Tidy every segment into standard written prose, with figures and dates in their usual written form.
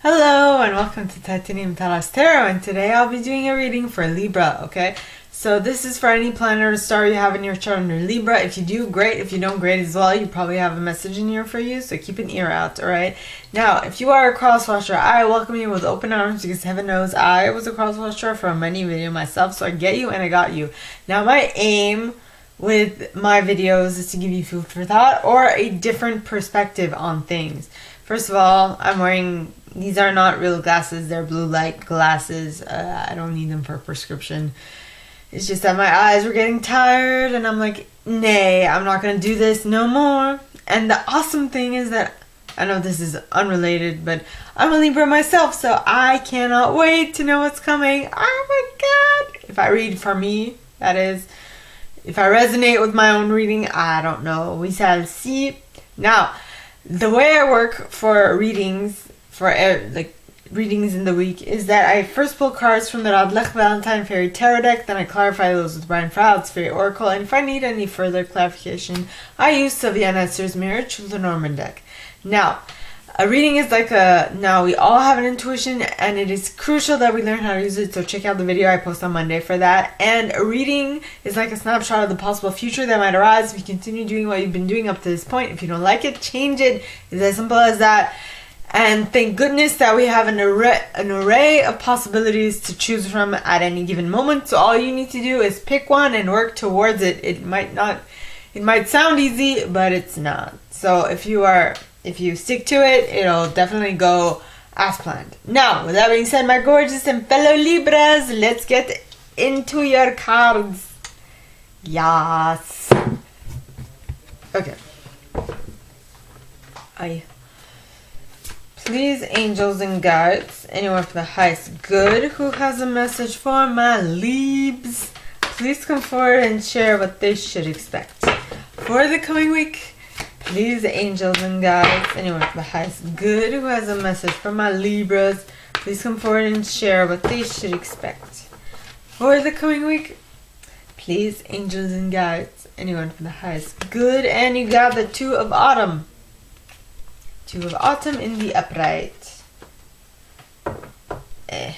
Hello and welcome to Titanium Taras Tarot, and today I'll be doing a reading for Libra, okay? So this is for any planet or star you have in your chart under Libra. If you do, great. If you don't, great as well. You probably have a message in here for you, so keep an ear out, alright? Now, if you are a crosswatcher, I welcome you with open arms because heaven knows I was a crosswatcher for a many video myself, so I get you and I got you. Now, my aim with my videos is to give you food for thought or a different perspective on things. First of all, I'm wearing, these are not real glasses, they're blue light glasses. I don't need them for a prescription. It's just that my eyes were getting tired and I'm like, nay, I'm not going to do this no more. And the awesome thing is that, I know this is unrelated, but I'm a Libra myself, so I cannot wait to know what's coming. Oh my god! If I read for me, that is. If I resonate with my own reading, I don't know. We shall see. Now, the way I work for readings, readings in the week, is that I first pull cards from the Radlech Valentine Fairy Tarot deck, then I clarify those with Brian Froud's Fairy Oracle, and if I need any further clarification, I use Sylvia Netzer's Mirror to the Norman deck. Now, a reading is like now we all have an intuition, and it is crucial that we learn how to use it, so check out the video I post on Monday for that. And a reading is like a snapshot of the possible future that might arise if you continue doing what you've been doing up to this point. If you don't like it, change it. It's as simple as that. And thank goodness that we have an array of possibilities to choose from at any given moment. So all you need to do is pick one and work towards it. It might sound easy, but it's not. So if you stick to it, it'll definitely go as planned. Now, with that being said, my gorgeous and fellow Libras, let's get into your cards. Yes. Okay. Please, angels and guides, anyone for the highest good who has a message for my Libs, please come forward and share what they should expect for the coming week. Please, angels and guides, anyone for the highest good who has a message for my Libras, please come forward and share what they should expect for the coming week. Please, angels and guides, anyone for the highest good. And you got the Two of Autumn. Two of Autumn in the upright. Okay.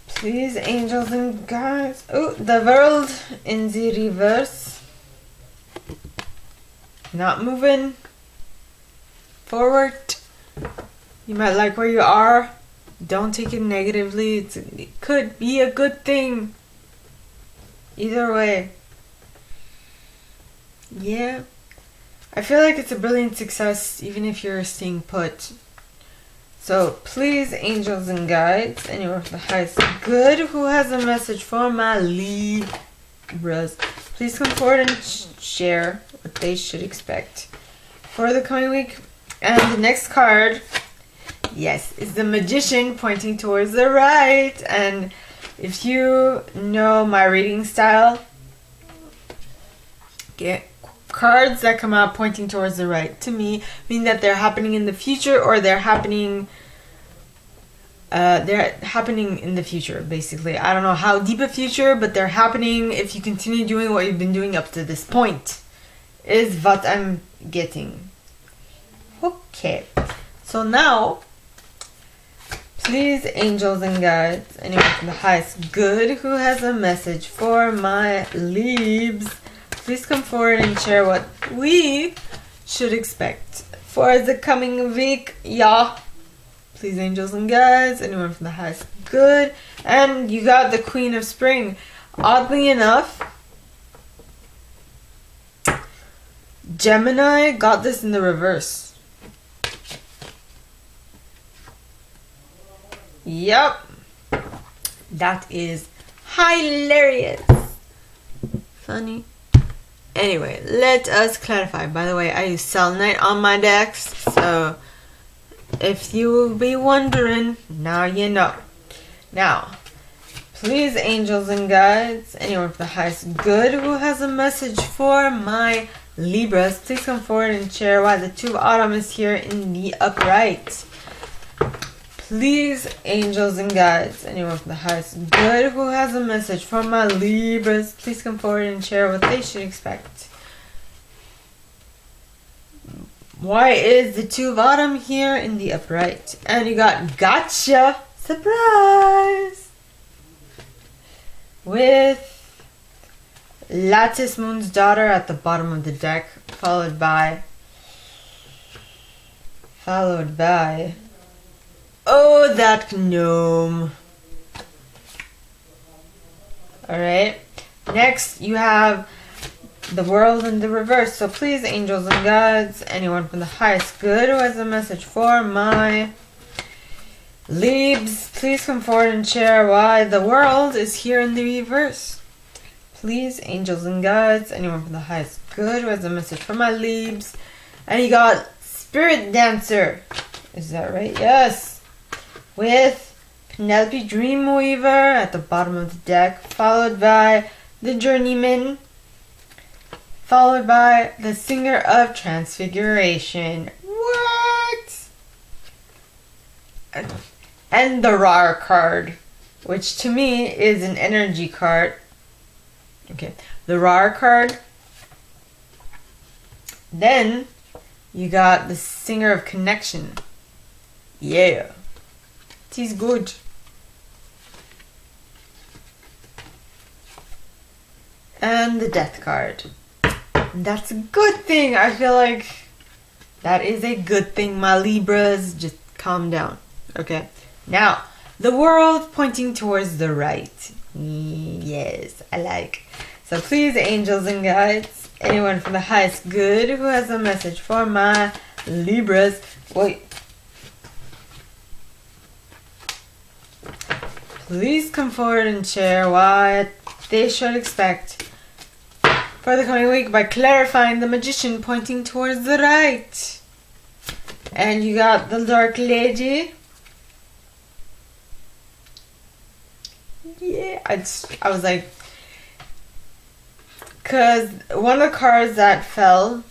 Please, angels and guides. Oh, the World in the reverse. Not moving forward. You might like where you are. Don't take it negatively. It could be a good thing. Either way. Yeah. I feel like it's a brilliant success even if you're staying put. So, please, angels and guides, anyone for the highest good who has a message for my Libras, please come forward and share what they should expect for the coming week. And the next card, yes, is the Magician pointing towards the right. And if you know my reading style, get cards that come out pointing towards the right to me mean that they're happening in the future, or they're happening in the future, basically. I don't know how deep a future, but they're happening if you continue doing what you've been doing up to this point, is what I'm getting. Okay, so now, please, angels and guides, anyone from the highest good who has a message for my Libs, please come forward and share what we should expect for the coming week. Yeah. Please, angels and guides, anyone from the highest good. And you got the Queen of Spring. Oddly enough, Gemini got this in the reverse. Yep. That is hilarious. Funny. Anyway, let us clarify. By the way, I use selenite on my decks, so if you will be wondering, now you know. Now, please, angels and guides, anyone for the highest good who has a message for my Libras, please come forward and share why the Two of Autumn is here in the upright. Please, angels and guides, anyone from the highest good who has a message for my Libras, please come forward and share what they should expect Why is the Two of Autumn here in the upright? And you got gotcha! Surprise! With Lattice Moon's Daughter at the bottom of the deck, followed by oh, that gnome. Alright, next you have the World in the reverse. So please, angels and gods, anyone from the highest good who has a message for my Libs, please come forward and share why the World is here in the reverse. Please, angels and gods, anyone from the highest good who has a message for my Libs. And you got Spirit Dancer. Is that right? Yes. With Penelope Dreamweaver at the bottom of the deck, followed by the Journeyman, followed by the Singer of Transfiguration. What? And the Rar card, which to me is an energy card. Okay, the Rar card. Then you got the Singer of Connection. Yeah. It is good. And the Death card. That's a good thing. I feel like that is a good thing, my Libras. Just calm down. Okay. Now, the World pointing towards the right. Yes, I like. So please, angels and guides, anyone from the highest good who has a message for my Libras. Wait. Please come forward and share what they should expect for the coming week by clarifying the Magician pointing towards the right. And you got the Dark Lady. Yeah, I was like, because one of the cards that fell,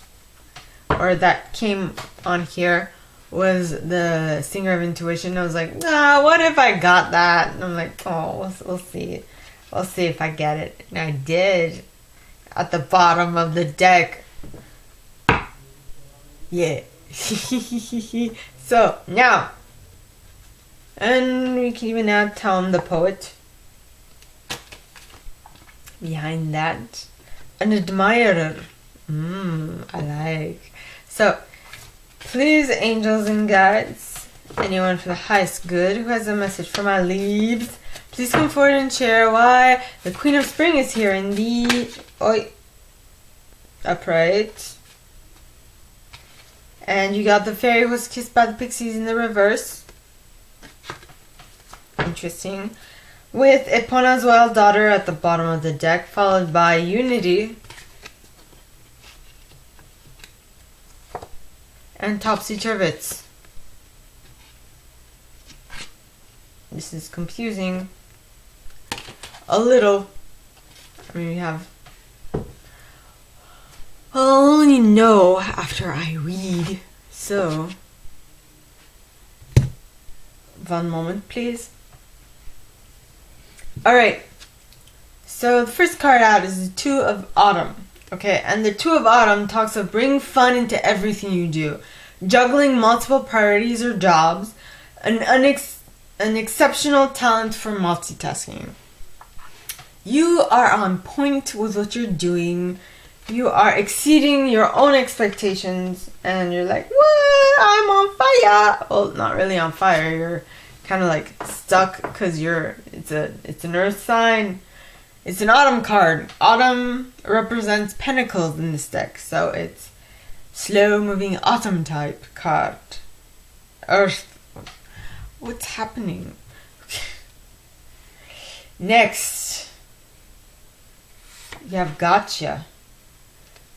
or that came on here, was the Singer of Intuition. I was like, nah, what if I got that? And I'm like, oh, we'll see. We'll see if I get it. And I did. At the bottom of the deck. Yeah. So, now. And we can even add Tom the Poet. Behind that. An Admirer. I like. So, please, angels and guides, anyone for the highest good who has a message for my Libs, please come forward and share why the Queen of Spring is here in the upright. And you got the Fairy who was kissed by the Pixies in the reverse. Interesting. With Epona's Wild Daughter at the bottom of the deck, followed by Unity. And Topsy Turvets. This is confusing. A little. I mean, we have... Well, I'll only know after I read. So... One moment, please. Alright. So, the first card out is the Two of Autumn. Okay, and the Two of Autumn talks of bring fun into everything you do. Juggling multiple priorities or jobs. An exceptional talent for multitasking. You are on point with what you're doing. You are exceeding your own expectations. And you're like, what? I'm on fire. Well, not really on fire. You're kind of like stuck because it's an earth sign. It's an autumn card. Autumn represents pentacles in this deck. So it's slow moving autumn type card. Earth. What's happening? Next. You have Gotcha.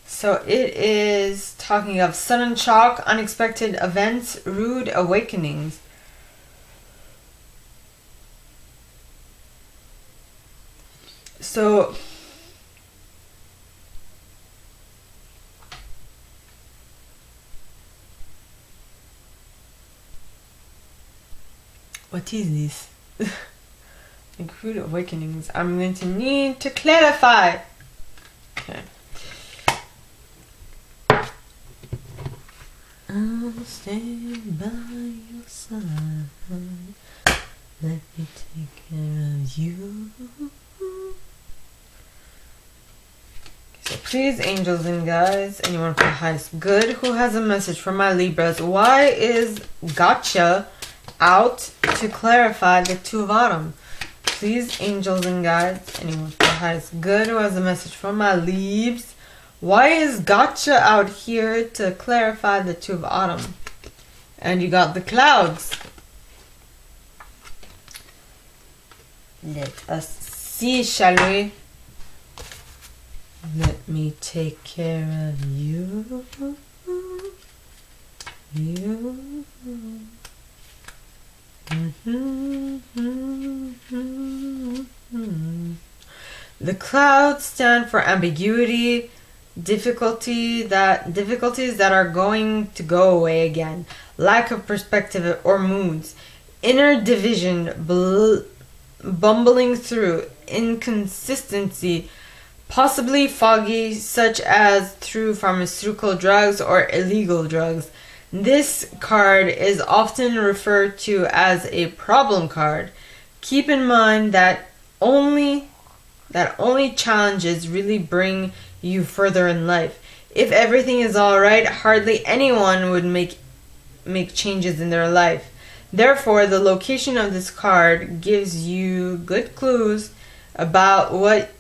So it is talking of sudden shock, unexpected events, rude awakenings. So what is this? Like rude awakenings. I'm going to need to clarify. Okay. I'll stand by your side. Let me take care of you. So please, angels and guides, anyone for the highest good who has a message for my Libras. Why is gotcha out to clarify the Two of Autumn? Please, angels and guides, anyone for the highest good who has a message for my Libs. Why is gotcha out here to clarify the Two of Autumn? And you got the clouds. Let us see, shall we? Let me take care of you. You. The clouds stand for ambiguity, difficulties that are going to go away again, lack of perspective or moods, inner division, bumbling through, inconsistency, possibly foggy, such as through pharmaceutical drugs or illegal drugs. This card is often referred to as a problem card. Keep in mind that only challenges really bring you further in life. If everything is alright, hardly anyone would make changes in their life. Therefore, the location of this card gives you good clues about what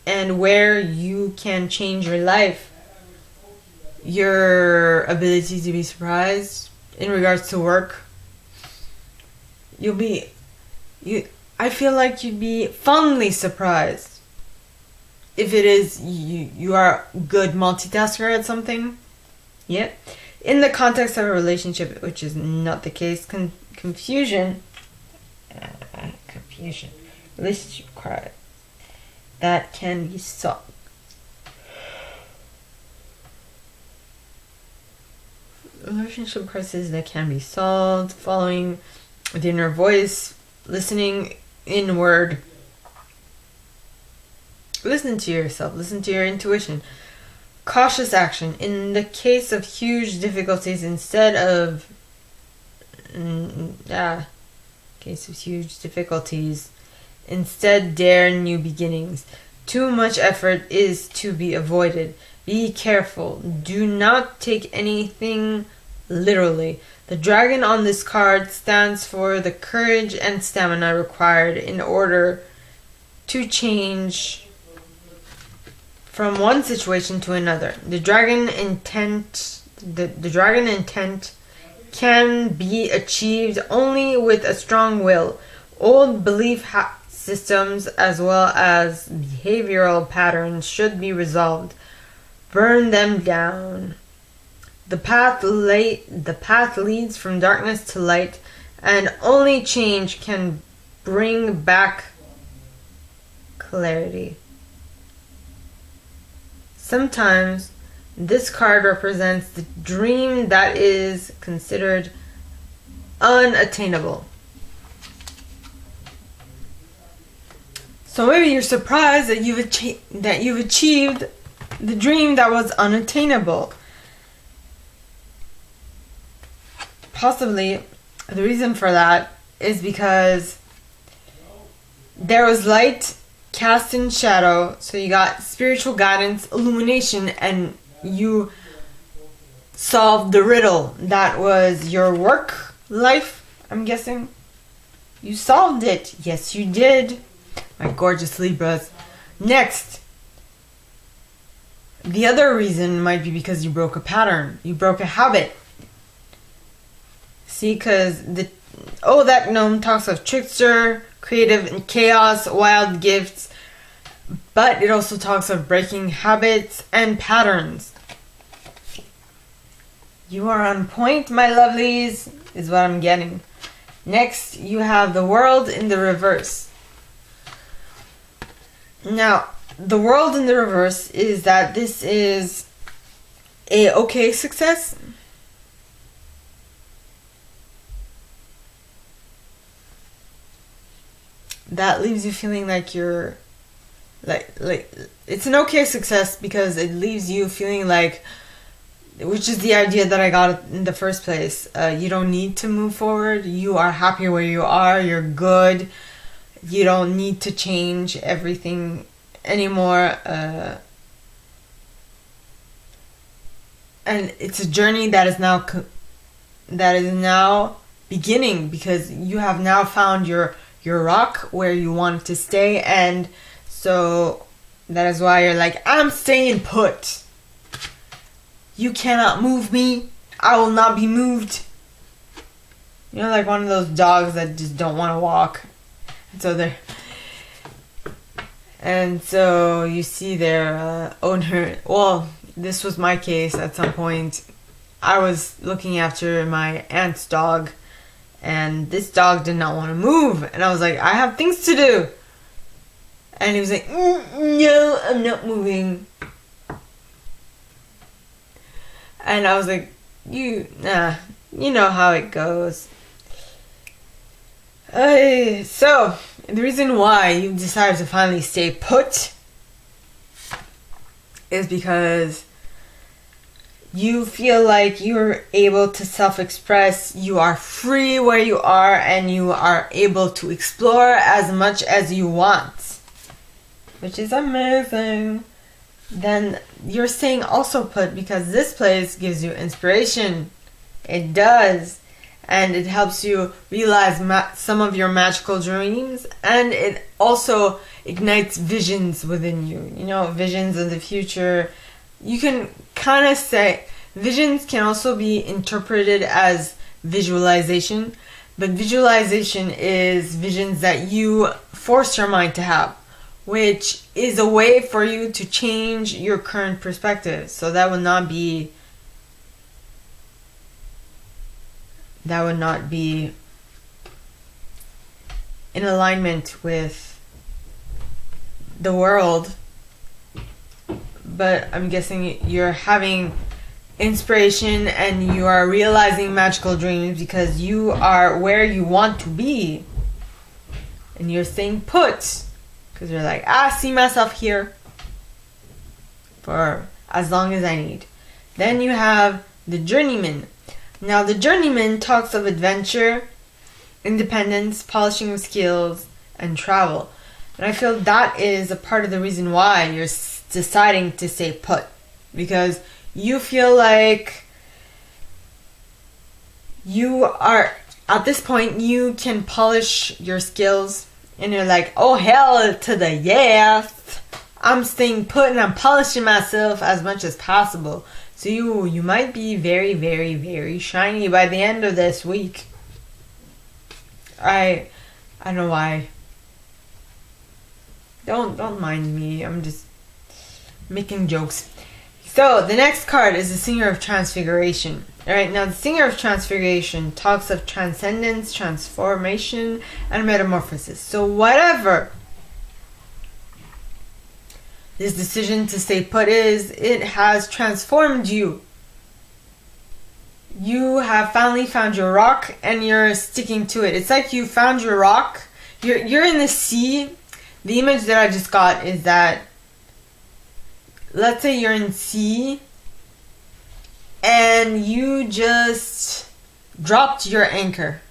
and where you can change your life. Your ability to be surprised in regards to work. I feel like you'd be fondly surprised if it is you are a good multitasker at something. Yeah. In the context of a relationship, which is not the case, confusion, relationship card that can be solved. Relationship crisis that can be solved, following the inner voice, listening inward. Listen to yourself, listen to your intuition. Cautious action. In the case of huge difficulties, instead dare new beginnings. Too much effort is to be avoided. Be careful. Do not take anything literally. The dragon on this card stands for the courage and stamina required in order to change from one situation to another. The dragon intent can be achieved only with a strong will. Old belief systems as well as behavioral patterns should be resolved. Burn them down. The path leads from darkness to light, and only change can bring back clarity. Sometimes this card represents the dream that is considered unattainable. So maybe you're surprised that you've achieved the dream that was unattainable. Possibly the reason for that is because there was light cast in shadow, so you got spiritual guidance, illumination, and you solved the riddle. That was your work life, I'm guessing. You solved it. Yes, you did. My gorgeous Libras. Next. The other reason might be because you broke a pattern. You broke a habit. See, because that gnome talks of trickster, creative and chaos, wild gifts. But it also talks of breaking habits and patterns. You are on point, my lovelies, is what I'm getting. Next, you have the world in the reverse. Now, the world in the reverse is that this is a okay success. That leaves you feeling like you're like it's an okay success because it leaves you feeling like which is the idea that I got in the first place. You don't need to move forward. You are happy where you are. You're good. You don't need to change everything anymore. And it's a journey that is now beginning, because you have now found your rock where you want to stay, and so that is why you're like, I'm staying put. You cannot move me. I will not be moved. You know, like one of those dogs that just don't want to walk. And so you see their owner. Well, this was my case at some point. I was looking after my aunt's dog, and this dog did not want to move. And I was like, I have things to do. And he was like, no, I'm not moving. And I was like, you know how it goes. So, the reason why you decided to finally stay put is because you feel like you're able to self-express, you are free where you are, and you are able to explore as much as you want, which is amazing. Then you're staying also put because this place gives you inspiration. It does. And it helps you realize some of your magical dreams, and it also ignites visions within you. You know, visions of the future. You can kind of say visions can also be interpreted as visualization, but visualization is visions that you force your mind to have, which is a way for you to change your current perspective. So that would not be in alignment with the world. But I'm guessing you're having inspiration and you are realizing magical dreams because you are where you want to be. And you're staying put. Because you're like, I see myself here for as long as I need. Then you have the journeyman. Now the journeyman talks of adventure, independence, polishing of skills, and travel. And I feel that is a part of the reason why you're deciding to stay put. Because you feel like you are, at this point, you can polish your skills. And you're like, oh hell to the yes. I'm staying put and I'm polishing myself as much as possible. So you might be very, very, very shiny by the end of this week. I don't know why. Don't mind me. I'm just making jokes. So the next card is the Singer of Transfiguration. Alright, now the Singer of Transfiguration talks of transcendence, transformation, and metamorphosis. So whatever this decision to stay put is, it has transformed you. You have finally found your rock and you're sticking to it. It's like you found your rock. You're in the sea. The image that I just got is that, let's say you're in sea and you just dropped your anchor.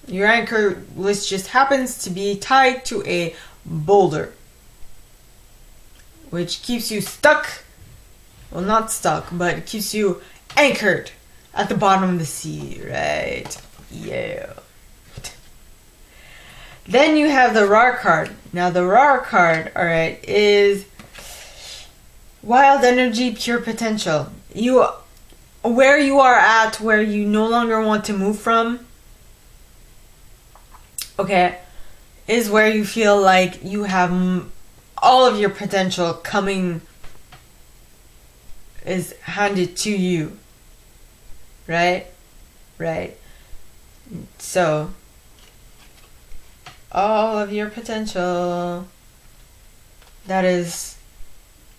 Your anchor which just happens to be tied to a boulder, which keeps you stuck. Well, not stuck, but it keeps you anchored at the bottom of the sea, right? Yeah. Then you have the Rar card. Now the Rar card, alright, is wild energy, pure potential. Where you are at, where you no longer want to move from, okay, is where you feel like you have all of your potential is handed to you. Right? Right. So, all of your potential that is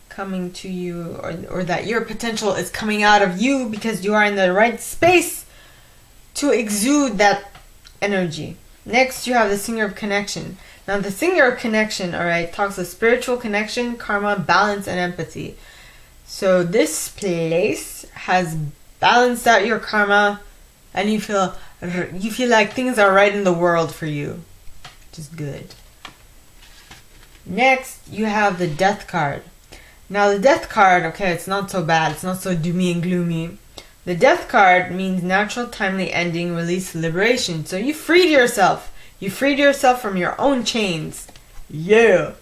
coming to you, or that your potential is coming out of you because you are in the right space to exude that energy. Next, you have the Singer of Connection. Now, the Singer of Connection, alright, talks of spiritual connection, karma, balance, and empathy. So this place has balanced out your karma, and you feel like things are right in the world for you, which is good. Next, you have the Death card. Now the Death card, okay, it's not so bad. It's not so doomy and gloomy. The Death card means natural, timely ending, release, liberation. So you freed yourself. You freed yourself from your own chains. Yeah.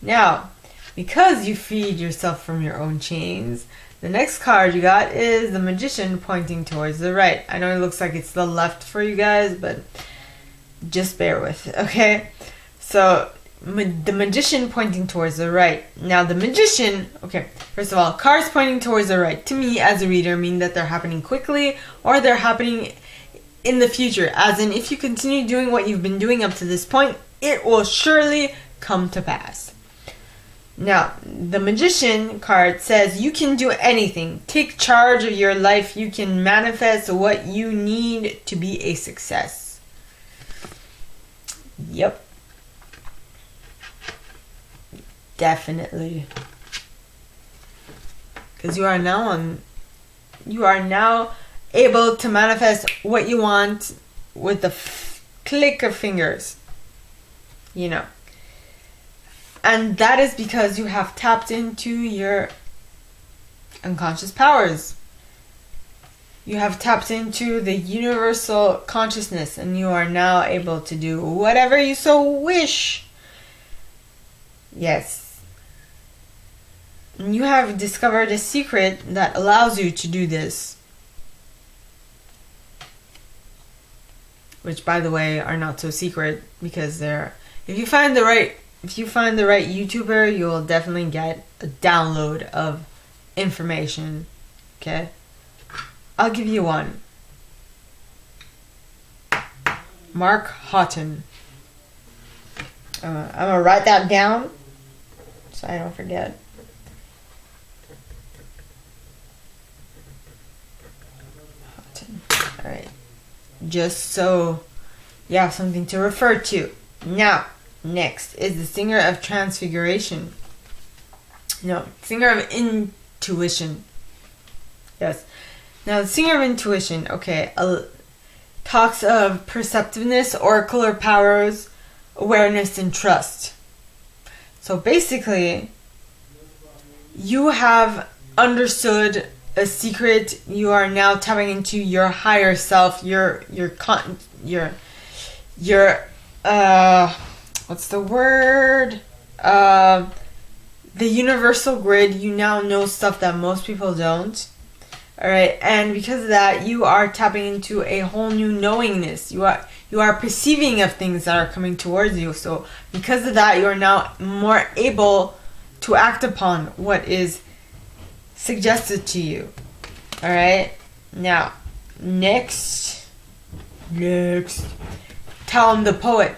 Now, because you freed yourself from your own chains, the next card you got is the Magician pointing towards the right. I know it looks like it's the left for you guys, but just bear with it, okay? So, the Magician pointing towards the right. Now, the Magician, okay, first of all, cards pointing towards the right, to me as a reader, mean that they're happening quickly or they're happening in the future. As in, if you continue doing what you've been doing up to this point, it will surely come to pass. Now, the Magician card says you can do anything. Take charge of your life. You can manifest what you need to be a success. Yep. Definitely. Because you are now able to manifest what you want with the click of fingers. You know. And that is because you have tapped into your unconscious powers. You have tapped into the universal consciousness, and you are now able to do whatever you so wish. Yes. And you have discovered a secret that allows you to do this. Which, by the way, are not so secret, because if you find the right YouTuber, you will definitely get a download of information. Okay? I'll give you one. Mark Houghton. I'm going to write that down so I don't forget. Houghton. Alright. Just so you have something to refer to. Now, next is the Singer of Transfiguration. No, Singer of Intuition. Yes. Now, the Singer of Intuition, okay, talks of perceptiveness, oracular powers, awareness, and trust. So basically, you have understood a secret. You are now tapping into your higher self, what's the word? The universal grid. You now know stuff that most people don't. Alright, and because of that, you are tapping into a whole new knowingness. You are perceiving of things that are coming towards you. So because of that, you are now more able to act upon what is suggested to you. Alright, now, next, Talm the Poet.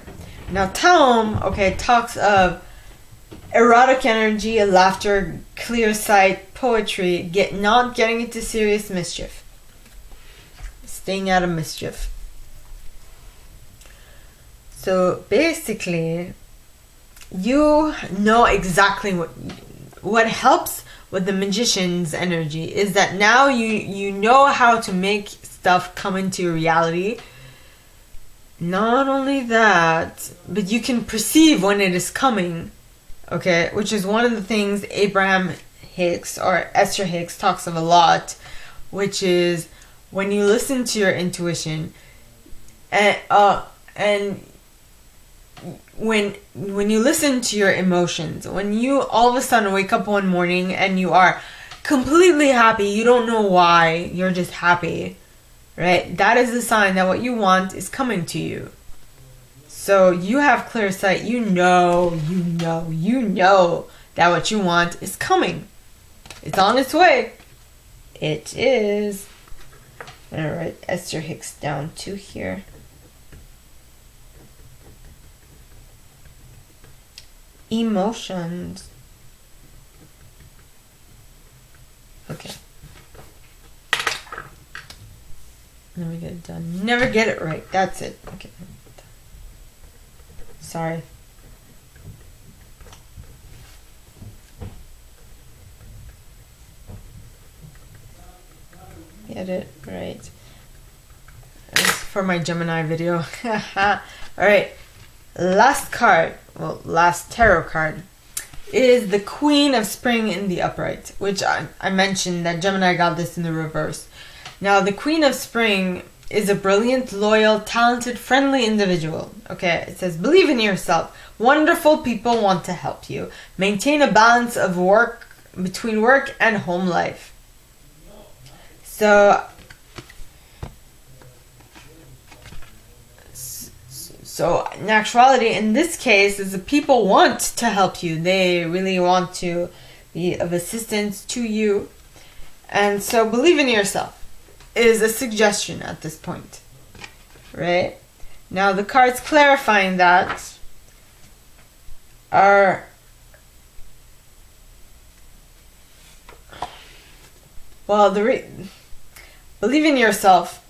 Now, Talm, okay, talks of erotic energy, laughter, clear sight, poetry, not getting into serious mischief. Staying out of mischief. So, basically, you know exactly what helps with the Magician's energy is that now you know how to make stuff come into reality. Not only that, but you can perceive when it is coming, okay? Which is one of the things Abraham Hicks or Esther Hicks talks of a lot, which is when you listen to your intuition, and when you listen to your emotions, when you all of a sudden wake up one morning and you are completely happy, you don't know why, you're just happy. Right? That is a sign that what you want is coming to you. So you have clear sight. You know that what you want is coming. It's on its way. It is. I'm going to write Esther Hicks down too here. Emotions. Okay. Never get it done. Never get it right. That's it. Okay. Sorry. Get it right. It's for my Gemini video. Alright, last card, well, last tarot card is the Queen of Spring in the upright, which I mentioned that Gemini got this in the reverse. Now, the Queen of Spring is a brilliant, loyal, talented, friendly individual. Okay, it says, believe in yourself. Wonderful people want to help you. Maintain a balance of work between work and home life. So in actuality, in this case, is the people want to help you. They really want to be of assistance to you. And so believe in yourself is a suggestion at this point. Right? Now the cards clarifying that are believe in yourself,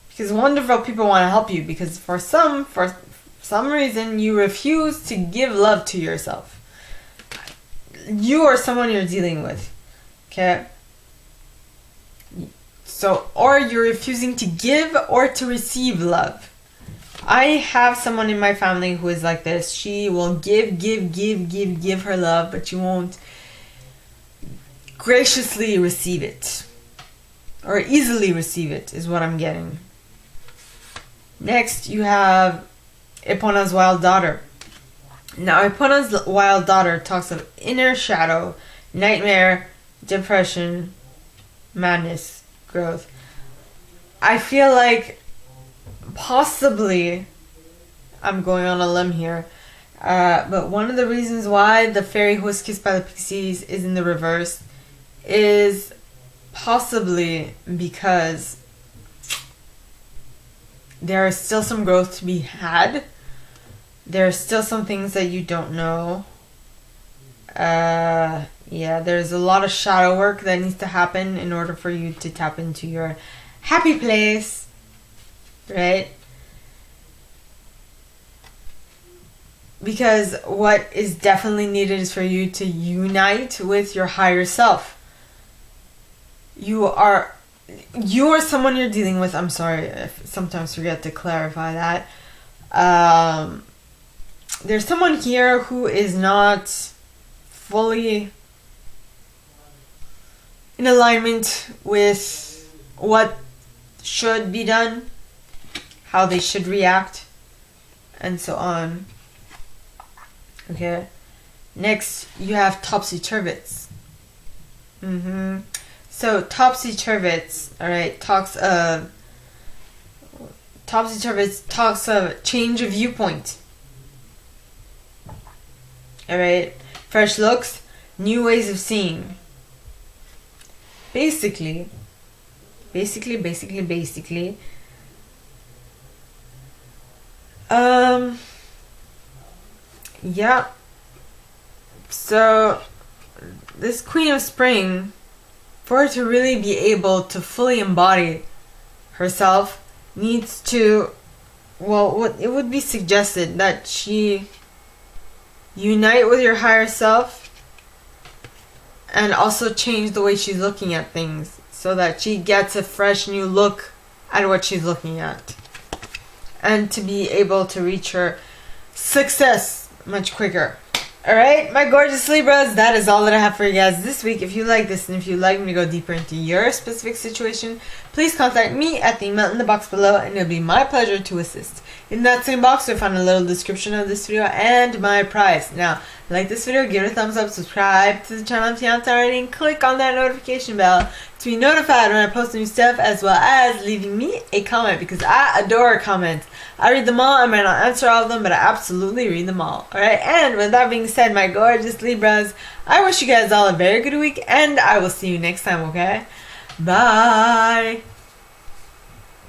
because wonderful people want to help you, because for some reason you refuse to give love to yourself. You or someone you're dealing with. Okay? So, or you're refusing to give or to receive love. I have someone in my family who is like this. She will give her love, but she won't graciously receive it. Or easily receive it, is what I'm getting. Next, you have Epona's Wild Daughter. Now, Epona's Wild Daughter talks of inner shadow, nightmare, depression, madness, growth. I feel like possibly, I'm going on a limb here, but one of the reasons why the fairy who was kissed by the pixies is in the reverse is possibly because there is still some growth to be had. There are still some things that you don't know. Yeah, there's a lot of shadow work that needs to happen in order for you to tap into your happy place, right? Because what is definitely needed is for you to unite with your higher self. You are someone you're dealing with. I'm sorry, I sometimes forget to clarify that. There's someone here who is not fully in alignment with what should be done, how they should react, and so on. Okay. Next, you have Topsy-Turvets. So Topsy-Turvets, alright, Topsy-Turvets talks of change of viewpoint. Alright, fresh looks, new ways of seeing. Basically, yeah. So this Queen of Spring, for her to really be able to fully embody herself, needs to, it would be suggested that she unite with your higher self and also change the way she's looking at things so that she gets a fresh new look at what she's looking at, and to be able to reach her success much quicker. Alright, my gorgeous Libras, that is all that I have for you guys this week. If you like this and if you'd like me to go deeper into your specific situation, please contact me at the email in the box below, and it'll be my pleasure to assist. In that same box, you'll find a little description of this video and my price. Now, like this video, give it a thumbs up, subscribe to the channel if you haven't already, and click on that notification bell to be notified when I post new stuff, as well as leaving me a comment, because I adore comments. I read them all. I might not answer all of them, but I absolutely read them all. Alright, and with that being said, my gorgeous Libras, I wish you guys all a very good week, and I will see you next time, okay? Bye!